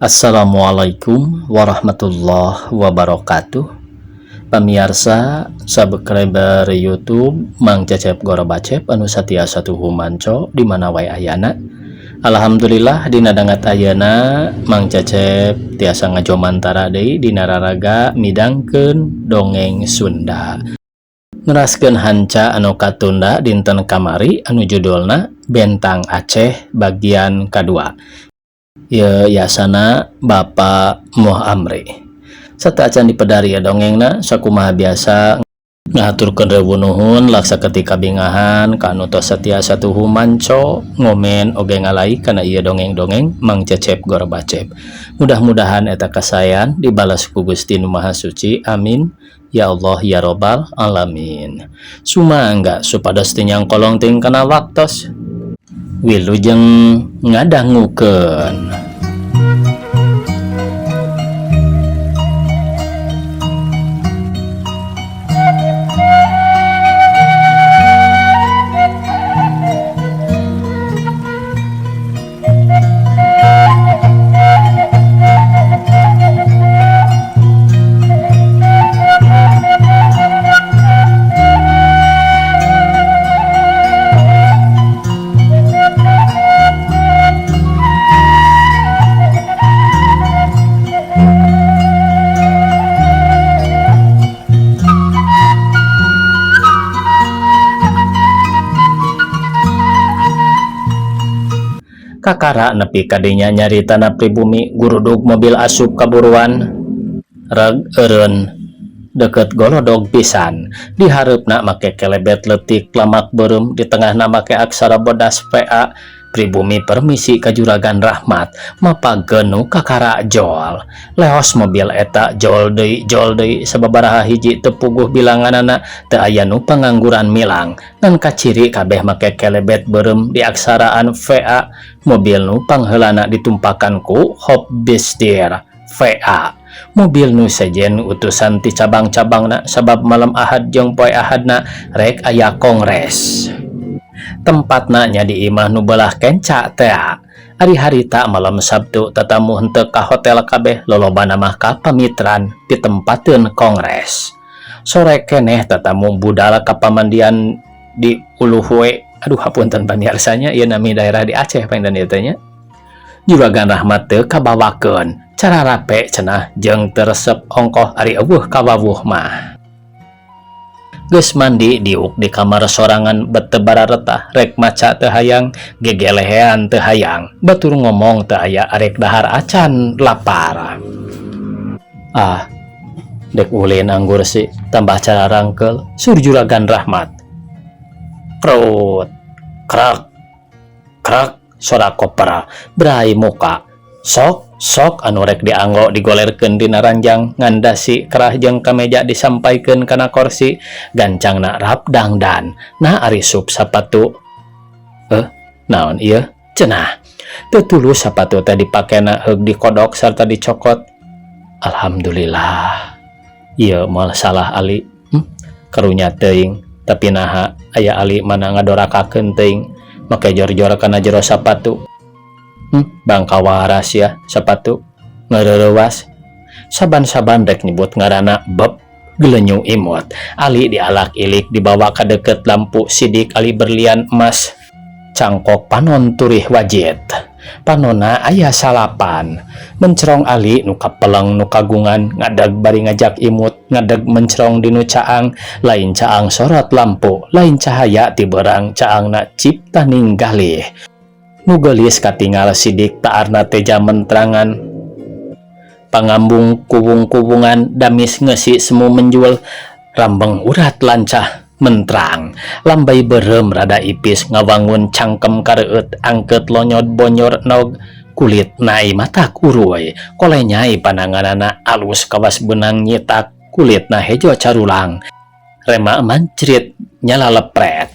Assalamualaikum warahmatullahi wabarakatuh. Pemirsa subscriber YouTube Mang Cecep Gorobacep anu satia satu humanco di mana wae ayana. Alhamdulillah dina dangat ayana Mang Cecep tiasa ngajomantara deui dina raraga midangkeun dongeng Sunda. Neraskeun hanca anu katunda dinten kamari anu judulna Bentang Aceh bagian kedua. Yasana Bapak Moh Amri. Sataacan dipedari ya dongengna sakumaha biasa ngaturkeun rewu nuhun laksa ketika bingahan kanu tos satia satuhu manco ngomen oge ngalai kana ieu dongeng-dongeng Mang Cecep Gorobacep. Mudah-mudahan eta kasayan dibalas ku Gusti Nu Maha Suci. Amin. Ya Allah ya Robbal alamin. Sumangga supados teu nyang kolong ting kana waktos. Wilujeng ngadangukeun. Kakara nepi kadinya nyari tanah pribumi gurudug mobil asup kaburuan reg eureun deket golodog pisan dihareupna make kelebet leutik lamak beureum di tengahna make aksara bodas PA pribumi permisi ka Juragan Rahmat mapageun nu kakara jol leos mobil eta jol deui sababaraha hiji teu puguh bilanganana teu aya nu pangangguran milang ngan kaciri kabeh make kelebet beureum di aksaraan VA mobil nu pangheulana ditumpakan ku Hop Bistir VA mobil nu sejen utusan ti cabang-cabangna sabab malam Ahad jeung poe Ahadna rek aya kongres tempatna nya di imah nu beulah kenca teh ari harita malam Sabtu tatamu henteu ka hotel kabeh lolobana mah ka pamitran pitempateun kongres sore keneh tatamu budal ka pamandian di Uluhwe. Aduh hapunten pamiarsanya ieu nami daerah di Aceh pangdan ieu teh nya. Juragan Rahmat teu kabawakeun cara rape cenah jeung teu resep ongkoh ari eueuh kawawuh mah. Geus mandi diuk di kamar sorangan bete bararetah rek maca teu hayang gegelehean teu hayang batur ngomong teu aya arek dahar acan lapar. Dek ulin anggur si tambah cara rangkel sur Juragan Rahmat. Krut krak krak suara kopra berai muka sok anu rek dianggo digolerkeun dina ranjang ngandasi kerah jeung kameja disampaikeun kana kursi gancangna rap dangdan nah ari sup sapatu naon ieu cenah teu tulus sapatu teh dipakena heug dikodok sarta dicokot. Alhamdulillah ieu moal salah Ali karunya teuing tapi naha aya Ali mana ngadorakakeun teuing make jor-jor kana jero sapatu. Bangka waras ya sapatu ngareurewas saban-saban rek nyebut ngaranna beb gelenyung imut. Ali dialak ilik dibawa ka deket lampu sidik Ali berlian emas cangkok panon turih wajit panonna aya salapan mencerong Ali nu kapeleng nu kagungan ngadeg bari ngajak imut ngadeg mencerong dinu caang lain caang sorot lampu lain cahaya ti beurang caangna cipta ninggalih nu geulis katingal sidik taarna teja mentrangan pangambung kubung-kubungan damis ngeusi semu menjual rambeng urat lancah mentrang lambai beureum rada ipis ngawangun cangkem kareueut angkeut lonyod bonyor nog kulit nai matak uruy koleh nyai pananganana alus kawas benang nyitak kulitna hejo carulang rema mancrit nyala lepret.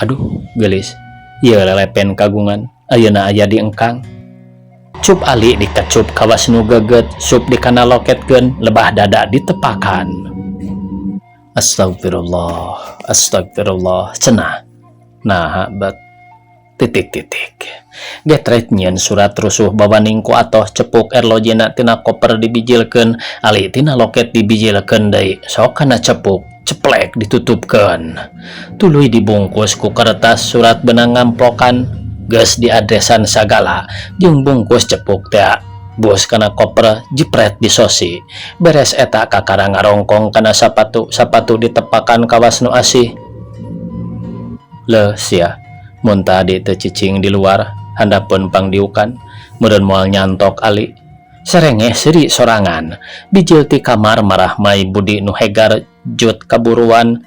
Aduh geulis ieu lelepen kagungan ayeuna aya di engkang. Cup Ali dikecup kawas nu geget sup dikana loketkeun lebah dada ditepakan. Astagfirullah cenah nah bat titik-titik. Getret nyieun surat rusuh bawaning ku atos cepuk erlojena tina koper dibijilkeun, ali tina loket dibijilkeun deui. Sok kana cepuk ceplek ditutupkeun. Tuluy dibungkus ku kertas surat benang ngamplokan, geus diadresan sagala jeung bungkus cepuk teh bos kana koper jipret disosi. Beres eta kakara ngarongkong kana sapatu ditepakan kawas nu asih. Le sia mun tadi teu cicing di luar handapun pangdiukan meureun moal nyantok ali. Serengeh seuri sorangan bijil ti kamar marah mai budi nu hegar jut kaburuan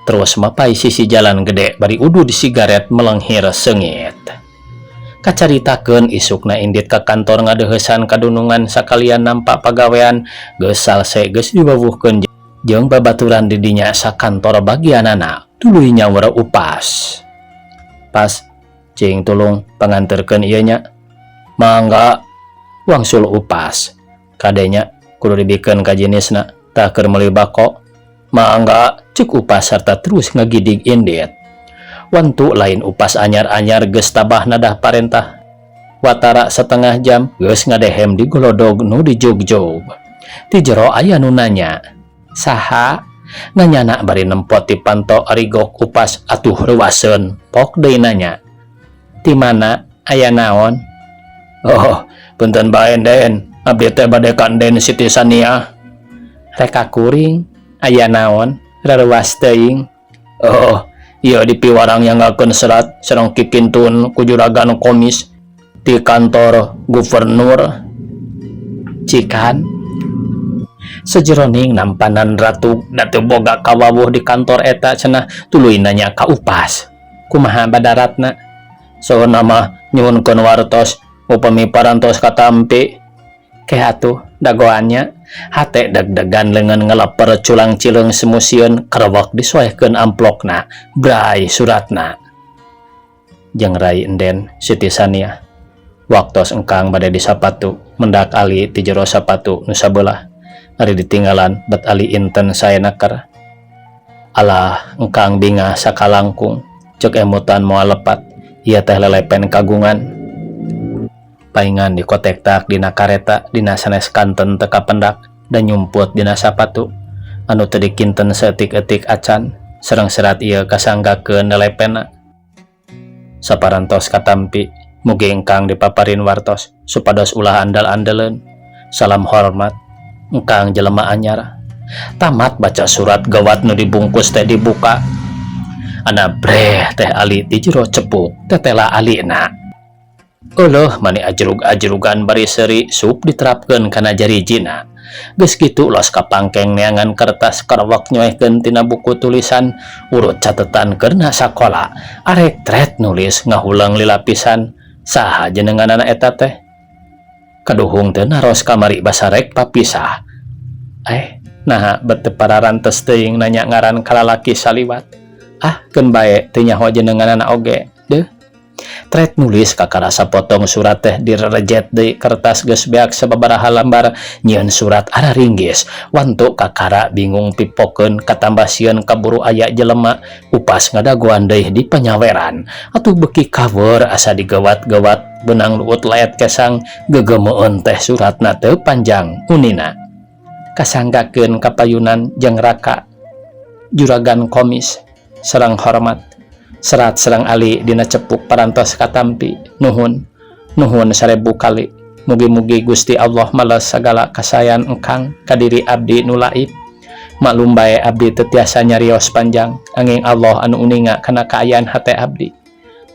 terus mapai sisi jalan gede bari udu di sigaret melenghir seungit. Kacaritakeun isukna indit ka kantor ngadeuheusan kadunungan sakalian nampak pagawean geus salse geus dibawuhkeun jeung babaturan di dinya sakantor bagianana tuluy nyawara upas. Pas cing tulung panganterkeun ieu nya. Mangga wangsul upas. Kadenya kudu dibikeun ka jenisna tah keur meuli bako. Mangga ceuk upas sarta terus ngagidig indit. Wantu lain upas anyar-anyar geus tabah nadah parentah. Watara setengah jam geus ngadehem di golodog nu dijogjog. Ti jero aya nu nanya, "Saha?" Nanyana bari nempot ti panto arigok upas atuh reuaseun. Pok deui nanya, "Ti mana? Aya naon?" "Oh, punten bae Den, abdi teh bade ka Den Siti Sania." "Rek kuring, aya naon? Rareuas teuing." "Oh, ieu dipiwarang yang ngakeun serat sareng kikintun ku juragan komis di kantor gubernur." "Cikan?" Sejeroning nampanan ratu da teu boga kawawuh di kantor eta cenah tuluy nanya ka upas, "Kumaha badaratna?" "Sohna mah nyuhunkeun wartos upami parantos katampi." "Ke atuh dagoannya." Hate deg-degan leungeun ngeleper culang cileung semusieun kerewek disoehkeun amplokna bray suratna. Jeung rai enden Siti Sania. Waktos engkang bade di sapatu mendak ali ti jero sapatu nu sabelah. Ari ditinggalan bet ali inten saena keur. "Alah engkang bingah sakalangkung ceuk emutan moal lepat ieu teh lelepen kagungan." Paingan dikotek tak dina kareta dina sanes kanten teu kapendak dan nyumput dina sapatu anu teu dikinten saeutik-eutik acan sareng serat ieu kasanggakeun lelepenna. Saparantos katampi mugi engkang dipaparin wartos supados ulah andal-andaleun. Salam hormat engkang jelema anyar. Tamat baca surat gawat nu dibungkus teh dibuka. Ana breh teh ali di jero cepuk tetela alina. Eueuh mani ajrug-ajrugan bari seuri sup diterapkeun kana jarijina. Geus kitu los kapangkeng neangan kertas kerwek nyoehkeun tina buku tulisan urut catetan keurna sakola. Arek tret nulis ngahulang lilapisan. Saha jenenganana eta teh? Kaduhung teh naros kamari basarek papisah. Nah bete pararantes teuing nanya ngaran kalalaki saliwat. Keun bae teu nyaho jenenganana oge. Deuh. Tret nulis kakara sapotong surat teh direrejet deui kertas geus beak sababaraha lambar nyieun surat araringgis. Wantu kakara bingung pipokeun katambah sieun kaburu aya jelema upas ngadagoan deui di penyaweran. Atuh beuki cover asa digawat-gawat benang luut laet kesang gegemeun teh suratna teu panjang unina. Kasanggakeun kapayunan jeung raka juragan komis sareng hormat. Serat serang ali dina cepuk parantos katampi. Nuhun 1000 kali. Mugi-mugi Gusti Allah males sagala kasayan engkang kadiri abdi nu laib. Maklum bae abdi teu tiasa nyarios panjang angin Allah anu uninga kana kaayaan hate abdi.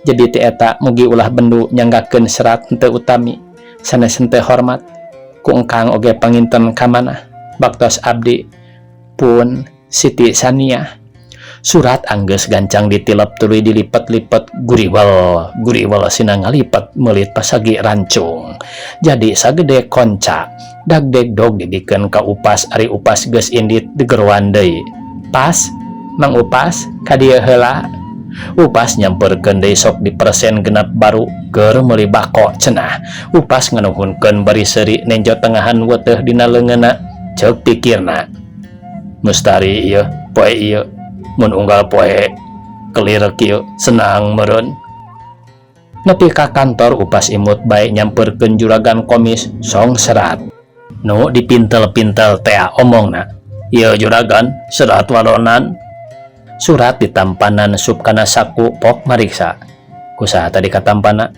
Jadi ti eta mugi ulah bendu nyanggakeun serat henteu utami sanes henteu hormat ku engkang oge panginten ka manah baktos abdi pun Siti Sania. Surat anggeus gancang ditilep tuluy dilipet-lipet guriwel sinang ngalipet meulit pasagi rancung. Jadi sagede konca dagdegdog dibikeun ka upas ari upas geus indit digeruan deui. "Pas, Mang Upas, ka dieu heula." Upas nyamperkeun deui sok dipersen genep baru keur meuli bako cenah. Upas nganuhunkeun bari seuri nenjo tengahan weuteuh dina leungeunna ceuk pikirna. "Mustari ieu poe ieu mun unggal poe kelir kieu senang meureun. Nepi ka kantor upas imut bae nyamperkeun juragan komis song serat. Nu dipintel-pintel teh omongna. Ieu juragan, serat walonan. Surat ditampanan sup kana saku pok mariksa. Kusaha tadi katampana?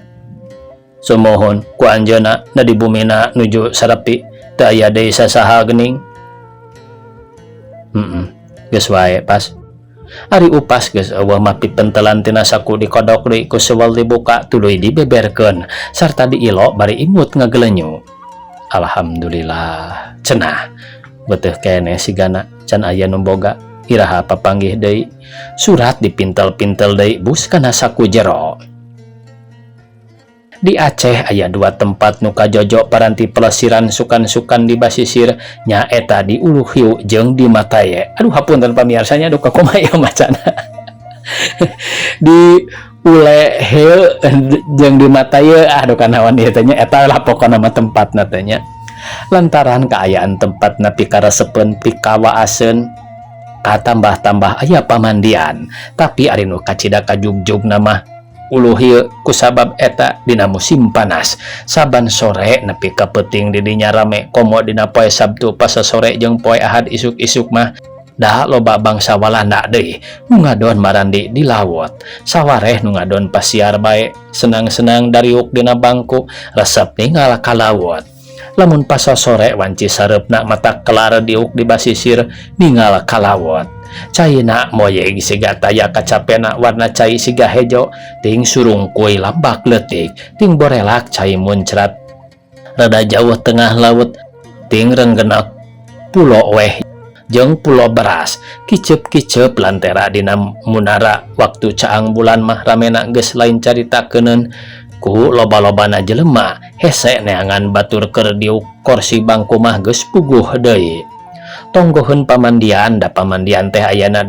Sumohon ku anjeunna na di bumina nuju Sarepi teu aya deui sasaha geuning. Geus wae pas. Ari upas geus eueuh mah pipentelan tina saku dikodok deui ku sewel dibuka tuluy dibeberkeun sarta diilo bari imut ngagelenyu. Alhamdulillah cenah beuteuh keneh sigana can aya nu boga iraha papanggih deui. Surat dipintel-pintel deui bus kana saku jero. Di Aceh aya 2 tempat nu kajojo paranti pelesiran sukan-sukan di basisir nya eta di Ulu Hiu jeung di Mataye. Aduh hapunten pamiarsanya duka kumaha ieu macana. Di Ule Hiu jeung di Mataye aduh kanaon ieu teh nya eta lah pokona mah tempatna teh nya. Lantaran kaayaan tempatna pikaresepeun pikawaaseun katambah-tambah aya pamandian tapi ari nu kacida kajugjugna mah Ulu Hieu kusabab eta dina musim panas saban sore nepi ka peuting di dinya rame komo dina poe Sabtu pas sore jeung poe Ahad isuk-isuk mah da loba bangsa Walanda deui nu ngadon marandi di lawot sawareh nu ngadon pasiar bae senang-senang dariuk dina bangku resep ninggal ka lawot. Lamun pas sore wanci sareupna mata kelar diuk di basisir ninggal ka lawot. Caina moyeg siga taya kacapena warna cai siga hejo ting surung kuy lambak letik ting borelak cai muncrat rada jauh tengah laut ting renggenak pulo weh jeung pulo beras kicep-kicep lantera dina munara waktu caang bulan mah ramena geus lain caritakeun ku loba-lobana jelema hese neangan batur keur diuk kursi bangku mah geus puguh deui. Tonggoheun pamandian da pamandian teh ayana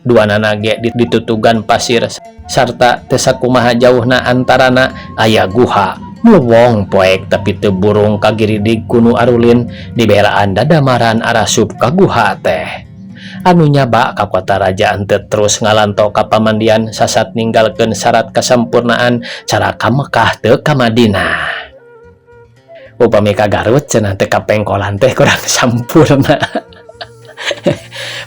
duanana ge ditutugan pasir sarta teu sakumaha jauhna antarana aya guha mlewong poek tapi teu burung kagiridig ku nu arulin dibelaan dadamaran arasup ka guha teh. Anu nyaba ka kota raja henteu terus ngalanto ka pamandian sasat ninggalkeun syarat kasampurnaan cara ka Mekah teu ka Madinah. Upami ka Garut cenah teh ka pengkolan teh kurang sampurna.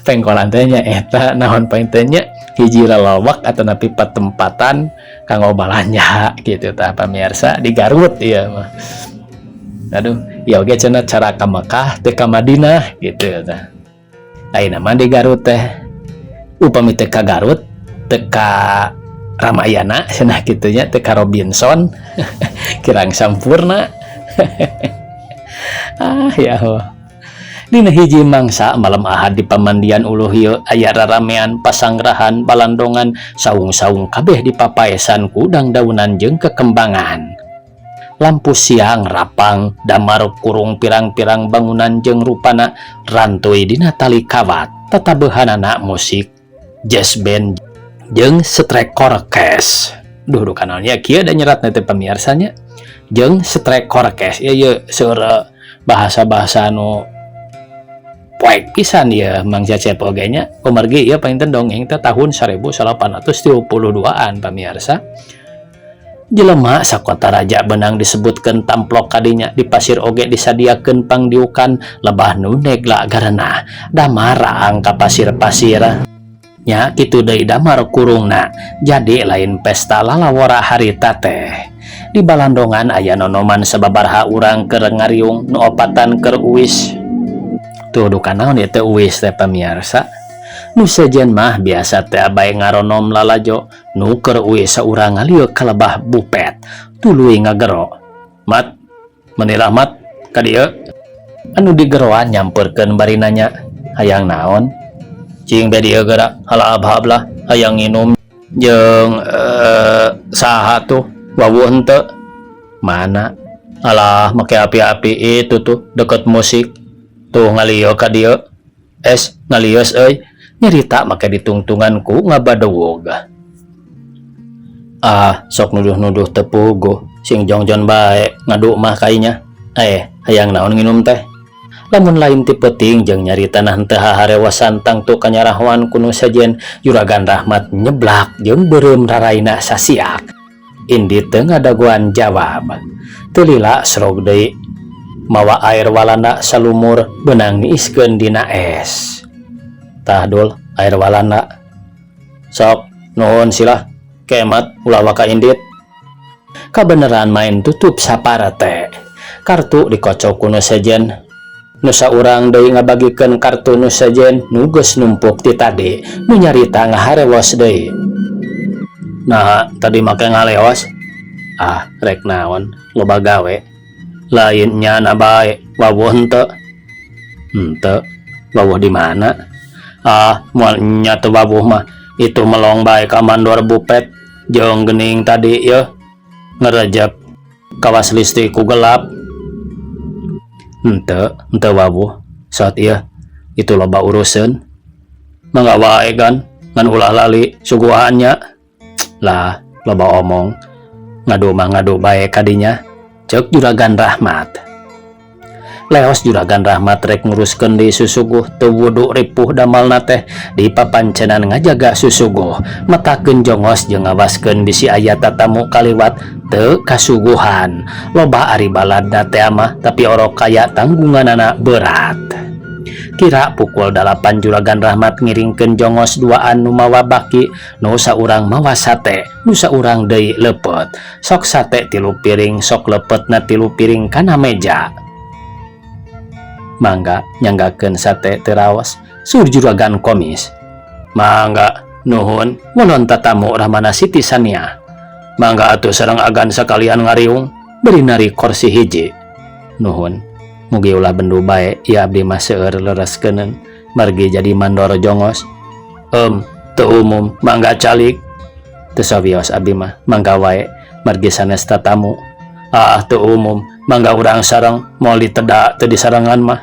Pengkolan teh nya eta naon poin teh nya hiji lelowak atau napi patempatan kanggo balanja gitu tah pamirsa di Garut ieu mah. Aduh, ieu ge cenah cara ka Mekah teh ka Madinah gitu tah. Ayeuna mah di Garut teh upami teh ka Garut teh ka Ramayana cenah kitu nya teh ka Robinson kirang sampurna. Ya Allah. Dina hiji mangsa malam Ahad di pamandian Ulu Hieu aya raramean pasangrahan balandongan saung-saung kabeh dipapaesan ku dangdaunan jeung kekembangan. Lampu siang rapang damar kurung pirang-pirang bangunan jeung rupana rantuy dina tali kawat tatabehanana musik jazz band jeung strek orkes. Duh kanalnya kieu da nyerat teh pamiarsanya jeung strek orkes ieu seueur bahasa-bahasa nu poek pisan ya Mang Cecep oge nya kumargi ieu painten dongeng teh tahun 1832an pamirsa. Jelema sakota raja benang disebutkeun tamplok kadinya di pasir oge disadiakeun pangdiukan lebah nu negla garena damar raang ka pasir-pasir nya kitu deui damar kurungna jadi lain pesta lalawara harita teh. Di balandongan aya nonoman sababaraha urang keur ngariung nu opatan keur uwis. Tuh dukanaon ieu teh uwis teh pamirsa. Nu sejen mah biasa teh bae ngaronom lalajo nu keur uwis saurang ngalieu ka lebah bupet tuluy ngagero. Mat, meuni rahmat ka dieu. Anu digeroan nyamperkeun bari nanya, hayang naon? Cing be dieu geura halab-halab lah hayang nginum jeung saha tuh wawuh henteu. Mana? Alah make api-api itu tuh deket musik. Tuh ngalieu ka dieu. Ngalius euy. Nyerita make ditungtunganku ngabadewog. Sok nuduh-nuduh teu puguh. Sing jongjon bae ngadu mah kainya. Hayang naon nginum teh? Lamun lain ti peuting jeung nyarita henteu harewasan tangtu kanyarahoan kuno sajen, Juragan Rahmat nyeblak jeung beureum raraina sasiak. Indi teu ngadaguan jawab. Teu lila srog deui mawa air walanda salumur beunang niiskeun dina es. Tah Dul, air walanda. Sok, nuhun silah. Kemat ulah waka indit. Kabeneran main tutup sapara teh. Kartu dikocok kuno sajen. Nu saurang deui ngabagikeun kartu nu sajen nu geus numpuk ti tadi, nu nyarita ngaharewos deui. Nah, tadi make ngaleos. Ah, rek naon, loba gawe. Lain nyana bae, wawuh henteu. Henteu, wawuh di mana? Ah, moal nya teu wawuh mah, itu melong bae ka mandor bupet jeung geuning tadi yeuh. Ngerejep kawas listrik ku gelap. Henteu wawuh. Saat ieu itu loba urusan. Mangga wae kan, ngan ulah lali suguhannya. Lah, loba omong. Ngadu bae kadinya. Ceuk Juragan Rahmat. Leos Juragan Rahmat rek nguruskeun di susuguh teu wudu ripuh damalna teh di papancenan ngajaga susuguh, matakeun jongos jeung ngawaskeun bisi aya tatamu kaliwat teu kasuguhan. Loba ari baladna teh mah tapi orok kaya tanggunganana berat. Kira pukul 8 Juragan Rahmat ngiringkeun jongos duaan nu mawa baki, nu saurang mawa sate, nu saurang deui lepet. Sok sate 3 piring, sok lepetna 3 piring kana meja. Mangga nyanggakeun sate teu raos, sur Juragan Komis. Mangga nuhun, mulon tatamu Rahmana Siti Sania. Mangga atuh sareng agan sakalian ngariung, beri nari kursi hiji. Nuhun, mugi ulah bendu bae, ieu abdi mah seueur lereskeun margi jadi mandor jongos. Teu umum, mangga calik. Teu sawios abdi mah, mangga wae margi sanes tatamu. Ah, teu umum, mangga urang sareng moal ditedak teu disarengan mah.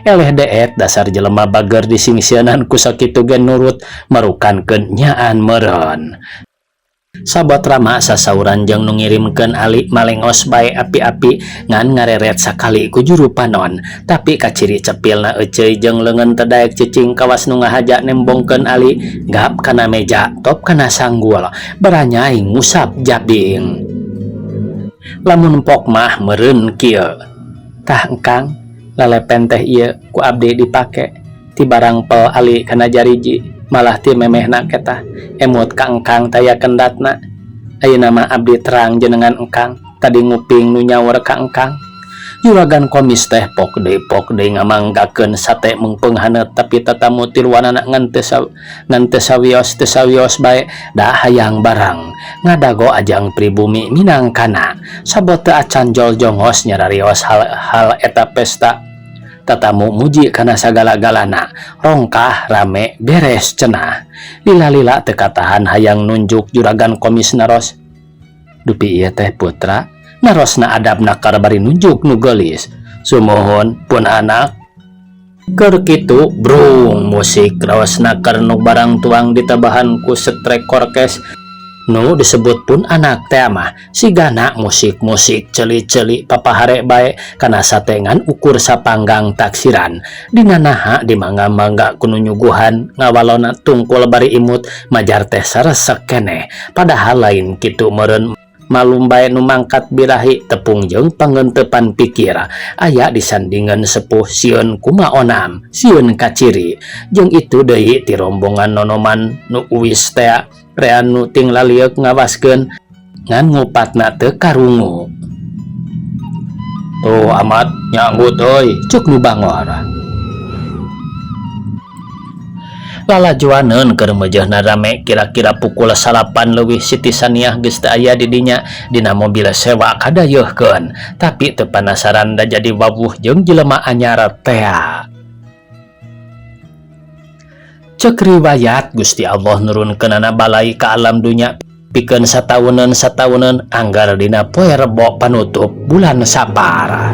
Eleh deet dasar jelema bager disingsieunan ku sakitu gen nurut marukankeun nyaan meureun. Sabot Rama sasauran jeung nu ngirimkeun Ali malengos bae api-api ngan ngareret sakali ku juru panon, tapi kaciri cepilna euceuy jeung leungeun teu daek cicing kawas nu ngahaja nembongkeun Ali gap kana meja top kana sanggul baranyai ngusap jabing. Lamun pok mah meureun kieu. Tah engkang lalepen teh ieu ku abdi dipake ti barang pel Ali kana jariji, malah ti memehna ketah emut ka engkang taya kendatna. Ayeuna mah abdi terang jenengan engkang tadi nguping nu nyawer ka engkang. Juragan Komis teh pok deui ngamanggakeun sate meungpeung haneut, tapi tatamu tiluanana ngan teu sawios bae da hayang barang ngadago ajang pribumi minangkana. Sabot teu acan jol jongos nyararios hal eta pesta. Tatamu muji kana sagala-galana, rongkah rame beres cenah. Lila-lila teu katahan hayang nunjuk Juragan Komis naros. Dupi ieu teh putra, narosna adabna bari nunjuk nu geulis. Sumuhun pun anak. Keur kitu brung musik raosna keur nu barang tuang ditabahan ku setrek orkes nu disebut pun anak teh mah sigana musik-musik celi-celi papahare bae kana satengan ukur sapanggang taksiran dina naha dimangga-mangga kuno nyuguhan ngawalona tungkul bari imut majar teh saresek keneh. Padahal lain kitu meureun malum bae nu mangkat birahi tepung jeung pangentepan pikir aya disandingan sepuh sieun kumaonam sieun kaciri jeung itu deui ti rombongan nonoman nu uwis teh rean nu ting lalieup ngawaskeun ngan ngupatna teu karungu. Tuh amat nyanggut euy cuk nu bangor. Lalajuaneun keur meujeuhna rame kira-kira pukul 8 leuwih Siti Saniah geus teu aya di dinya dina mobil sewa kadayeuhkeun, tapi teu panasaran da jadi wawuh jeung jelema anyar teh. Cek riwayat Gusti Allah nurunkeunana balai ka alam dunya pikeun satauneun anggar dina poe Rebo panutup bulan Sapar.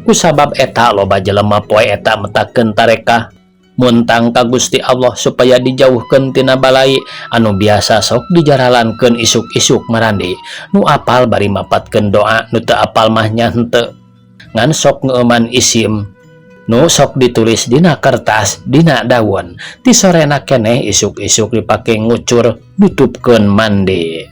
Kusabab eta loba jelema poe eta metakeun tarekah muntang ka Gusti Allah supaya dijauhkeun tina balai anu biasa sok dijaralankeun isuk-isuk marandi. Nu apal bari mapatkeun doa, nu teu apal mah nya henteu. Ngan sok ngeuman isim nu sok ditulis dina kertas dina daun. Ti sorena keneh isuk-isuk dipake ngucur nutupkeun mandi.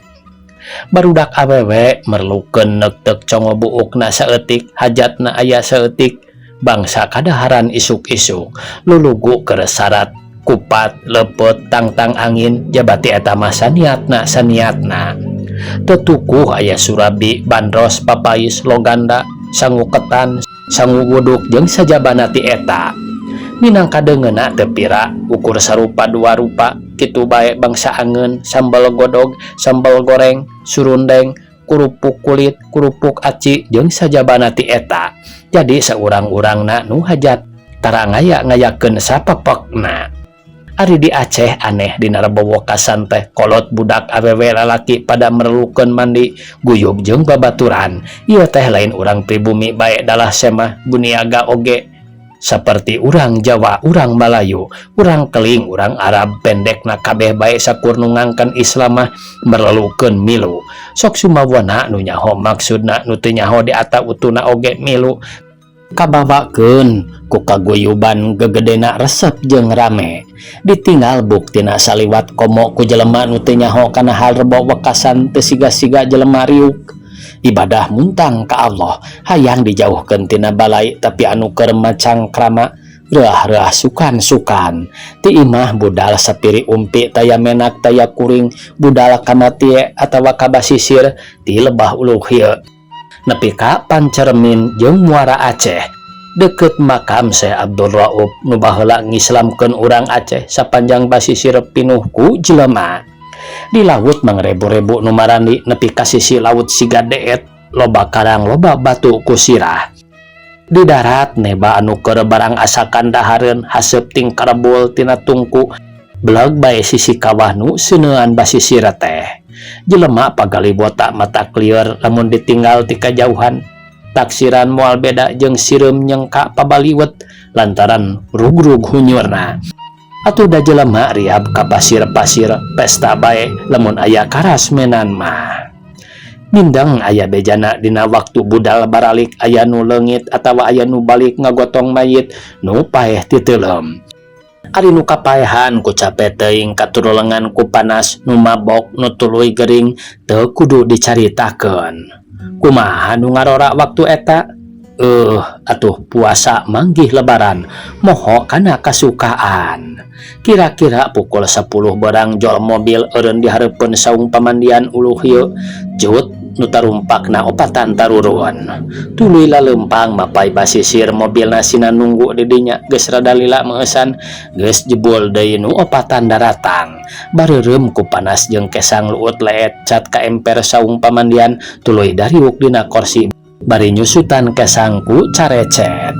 Barudak awewe merlukeun neuk-teuk congo buukna saeutik, hajatna aya saeutik. Bangsa kadaharan isuk-isuk lulugu keur sarat kupat lepet tangtang angin jabati eta mah saniatna. Tetukuh aya surabi, bandros, papais, loganda, sangu ketan, sangu wuduk jeung sajabana ti eta. Minangka deungeuna teu pira, ukur sarupa dua rupa, kitu bae bangsa angeun, sambal godog, sambal goreng, surundeng, kurupuk kulit, kurupuk aci jeung sajabana ti eta. Jadi saurang-urangna nu hajat tara ngaya-ngayakeun sapepekna. Ari di Aceh aneh dina rebowokasan teh kolot budak awewe lalaki pada merlukeun mandi guyub jeung babaturan. Ieu teh lain urang pribumi bae dalah semah buniaga oge. Saperti urang Jawa, urang Malayu, urang Keling, urang Arab, pendekna kabeh bae sakur nu ngangken Islam mah merlukeun milu. Sok sumawana nu nyaho maksudna nu teu nyaho di ata utuna oge milu. Kabawakeun ku kaguyuban gegedena resep jeung rame. Ditinggal buktina saliwat komo ku jelema nu teu nyaho kana hal rebowokasan teu siga-siga jelema riuk. Ibadah muntang ka Allah hayang dijauhkeun tina balai, tapi anu keur macangkrama reah-reah sukan-sukan. Ti imah budal sapiri umpi taya menak taya kuring, budal kamatie atawa kabasisir ti lebah uluh ieu. Nepi ka Pancermin jeung Muara Aceh deket makam Syekh Abdul Rauf nu baheula ngislamkeun urang Aceh sapanjang basisir pinuh ku jelema. Di laut mangrebu-rebu nu marandi nepi ka sisi laut siga deet, loba karang loba batu ku sirah. Di darat neba anu keur barang asakan dahareun haseup ting karebul tina tungku beleg bae sisi kawah nu seuneuan basisir teh. Jelema pagalibota mata klieur lamun ditinggal ti kajauhan. Taksiran moal beda jeung sireum nyengka pabaliwet lantaran rugrug hunyurna. Atuh da jelema riab ka pasir-pasir pesta bae lamun aya karasmenan mah. Mindeng aya bejana dina waktu budal baralik aya nu leungit atawa aya nu balik ngagotong mayit nu paeh ti teulem. Ari nu kapaehan ku capek teuing katurulengan ku panas nu mabok nu tuluy gering teu kudu dicaritakeun. Kumaha nu ngarora waktu eta? Atuh puasa manggih lebaran moho kana kasukaan. Kira-kira pukul 10 berang jol mobil eureun dihareupeun saung pamandian uluh ieu. Jut nu tarumpakna opatan tarurun. Tuluy laleumpang mapai basisir mobilna sina nunggu di dinya geus rada lila meusan geus jebul deui nu opatan daratang. Bareureum ku panas jeung kesang luut leet cat ka emper saung pamandian tuluy dariuk dina kursi bari nyusutan kesangku carecet.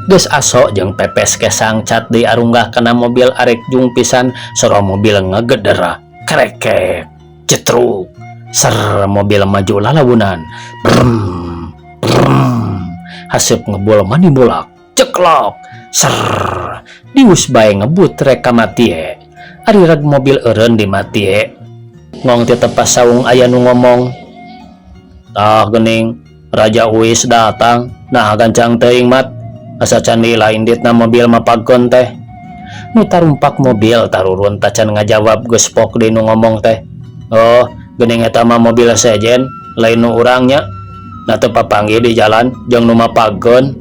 Geus aso jeung pepes kesang cat di arunggah kana mobil arek jung pisan soro mobil ngegeder krekek cetruk ser mobil maju lalawunan brum haseup ngebul manibulak ceklok ser dius bae ngebut rek ka matie. Ari reg mobil eureun di matie ngong ti tepas saung aya nu ngomong, "Tah geuning Raja Uis datang, nah gancang teuing mat, asa candi lain ditna mobil mapagkeun teh." Nu tarumpak mobil tarurun tacan ngajawab geus pok di nu ngomong teh, "Oh, geuning eta mah mobil sejen, lain nu urangnya, na teu papanggih di jalan jeung nu mapagkeun."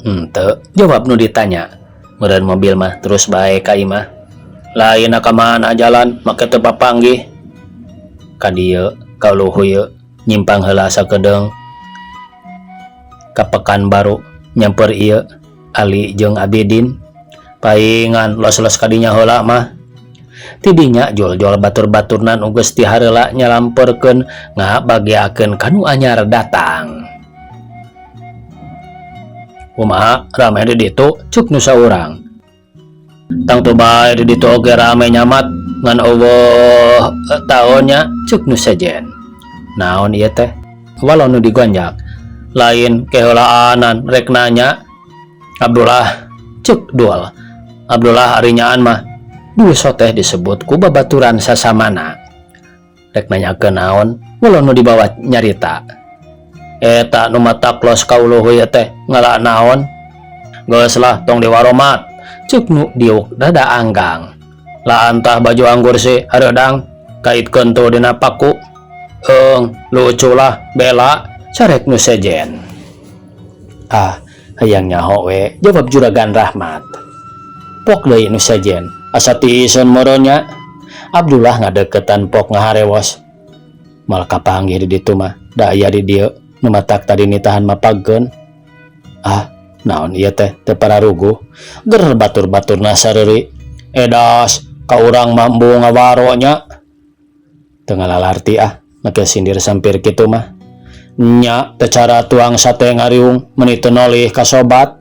"Henteu," jawab nu ditanya. Meureun mobil mah terus bae ka imah. "Lain ka mana jalan, make teu papanggih." Ka dieu ka uluh ieu nyimpang heula sakedeung ka Pekanbaru nyamper ieu Ali jeung Abidin. Paingan los-los ka dinya heula mah. Ti dinya jol-jol batur-baturna nu geus ti hareula nyalamperkeun ngabagiakeun kanu anyar datang. "Kumaha rame di ditu?" ceuk nu saurang. "Tang teu bae di ditu oge rame nyamat ngan eueuh taonnya," ceuk nu sejen. "Naon ieu teh?" Walau nu digonjak. "Lain keheulaanan rek nanya." "Abdullah," ceuk Dul. "Abdullah ari nyaan mah." Duh soteh disebut ku babaturan sasamana. Rek nanyakeun naon walau nu dibawa nyarita. Eta nu mata klos kauluh ya teh ngalak naon? Geus lah tong diwaromat. Ceuk nu diuk dada anggang. Lah antah baju anggur si hareudang kaitkeun tu dina paku. Lucu lah bela carek nu sejen. Hayang nyaho we jawab Juragan Rahmat. Pok deui nu sejen asa tiiseun meureunnya. Abdullah ngadeketan pok ngaharewos. Mal kapanggih di ditu mah da aya di dieu nu matak tadi nitahan mapagkeun. Naon ieu teh teu pararuguh ger batur-baturna sareuri. Edas ka urang mambu ngawaro nya. Teu ngalalarti make sindir sampir kitu mah. Nya teu cara tuang sate ngariung meuni teu nolih ka sobat.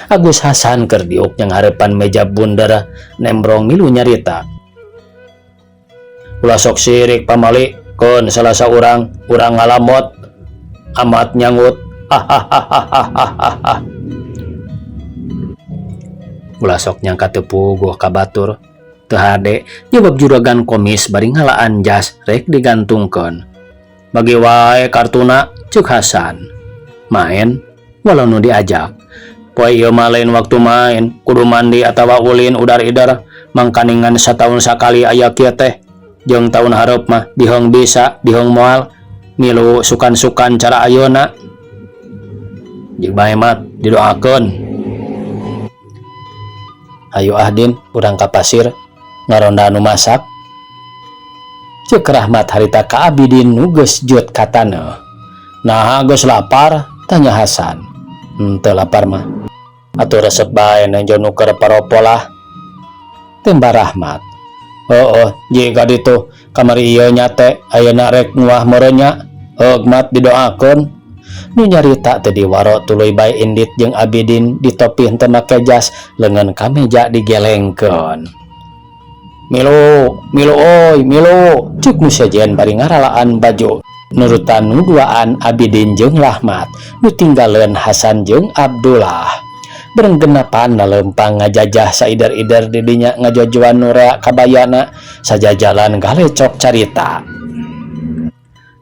Agus Hasan keur diuk yang hareupan meja bundar nembrong milu nyarita. Ulah sok sirik pamali keun salah saurang urang ngalamot amat nyangut. Ulah sok nyangka teu puguh ka batur. Teu hade jawab Juragan Komis bari ngalaan jas rek digantungkeun. Bagi wae kartuna ceuk Hasan. Main walau nu diajak. Poe ieu mah lain waktu main, kudu mandi atawa ulin udar-idar mangkaningan sataun sakali aya kieu teh. Jeung taun hareup mah dihong bisa, dihong moal milu sukan-sukan cara ayeuna. Jeung bae mat didoakeun. Hayu Din, urang ka pasir ngaronda nu masak. Ceuk Rahmat harita ka Abidin nu geus jut katana. Nah geus lapar? Tanya Hasan. Teu lapar mah. Atuh resep bae nenjo nu keur paropo lah. Tembak Rahmat. Jika ditu kamari ieu nya teh ayeuna rek nguah meureunnya. Heug mat didoakeun. Nu nyarita teu diwaro tuluy bae Indit jeung Abidin ditopi henteu make jas leungeun ka meja digelengkeun. Milu ceuk nu sejen bari ngaralaan baju. Nurutan nu duaan Abidin jeung Rahmat nu tinggaleun Hasan jeung Abdullah. Bareng genapan lempang ngajajah saider-ider di dinya ngajojoan nu rea kabayana sajajalan galecok carita.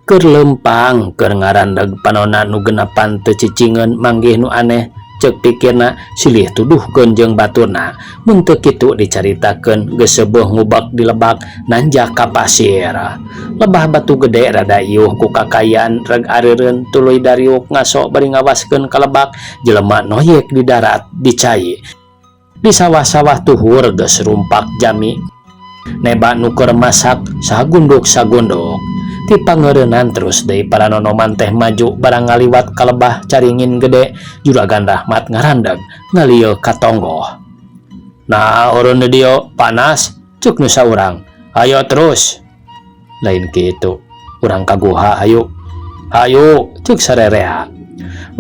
Keur lempang keur ngarandeg panonna nu genapan teu cicingeun manggih nu aneh ceuk pikirna silih tuduh gonjeng baturna. Mun teu kitu dicaritakeun geus seueuh ngubak di lebak nanjak ka pasir. Lebah batu gede rada iuh ku kakayan reg areureun tuluy dariuk ngaso bari ngawaskeun ka lebak jelema noyek di darat dicai. Di sawah-sawah tuhur geus rumpak jami. Neba nu keur masak sagunduk-sagunduk. Ti pangeureunan terus deui para nonoman teh maju barang ngaliwat ka lebah caringin gede. Juragan Rahmat ngarandeg ngalieu ka tonggoh. Nah urun di dieu panas ceuk nu saurang. Hayo terus. Lain kitu urang ka guha hayu ceuk sarerea.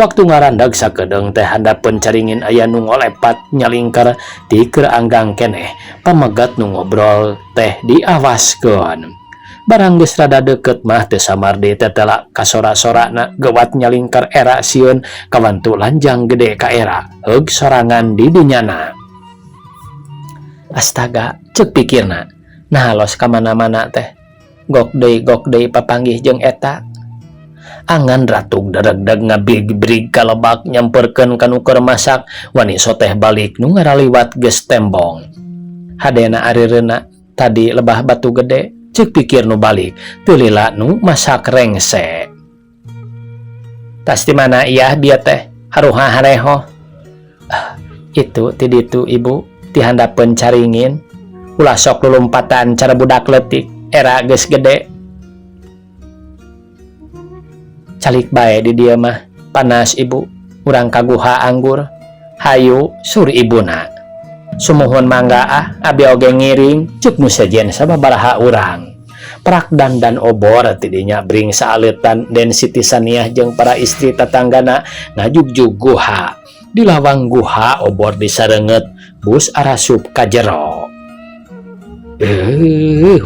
Waktu ngarandeg sakedeung teh handapeun caringin aya nu ngolepat nyalingker ti keur anggang keneh pamegat nu ngobrol teh diawaskeun. Barang geus rada deukeut mah teu samardi tetela kasora-sorana geuwat nyalingker era sieun kawantu lanjang gede ka era heug sorangan di dinyana. Astaga ceuk pikirna. Nah los ka mana-mana teh gok deui papanggih jeung eta. Angan ratug dereg-deg ngabrig-brig ka lebak nyamperkeun ka nu keur masak wani soteh balik nu ngaraliwat geus tembong. Hadena areureuna tadi lebah batu gede ceuk pikir nu balik teu lila nu masak rengse. Tas di mana iya dia teh haruha hareho. Itu ti ditu ibu ti handapeun caringin. Ulah sok lulumpatan cara budak leutik era geus gede. Calik bae di dieu mah panas ibu urang kaguha anggur. Hayu sur ibuna. Sumuhun mangga abi oge ngiring ceuk nu sejen sababaraha urang. Prak dan obor tidinya bring saaleutan den Siti Saniah jeung para istri tatanggana ngajugjug guha. Di lawang guha obor disareungeut bus arasup ka jero.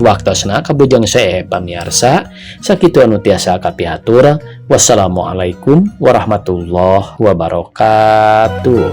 Waktosna kabujeng sae pamiarsa sakitu anu tiasa kapiatur. Wassalamualaikum warahmatullahi wabarakatuh.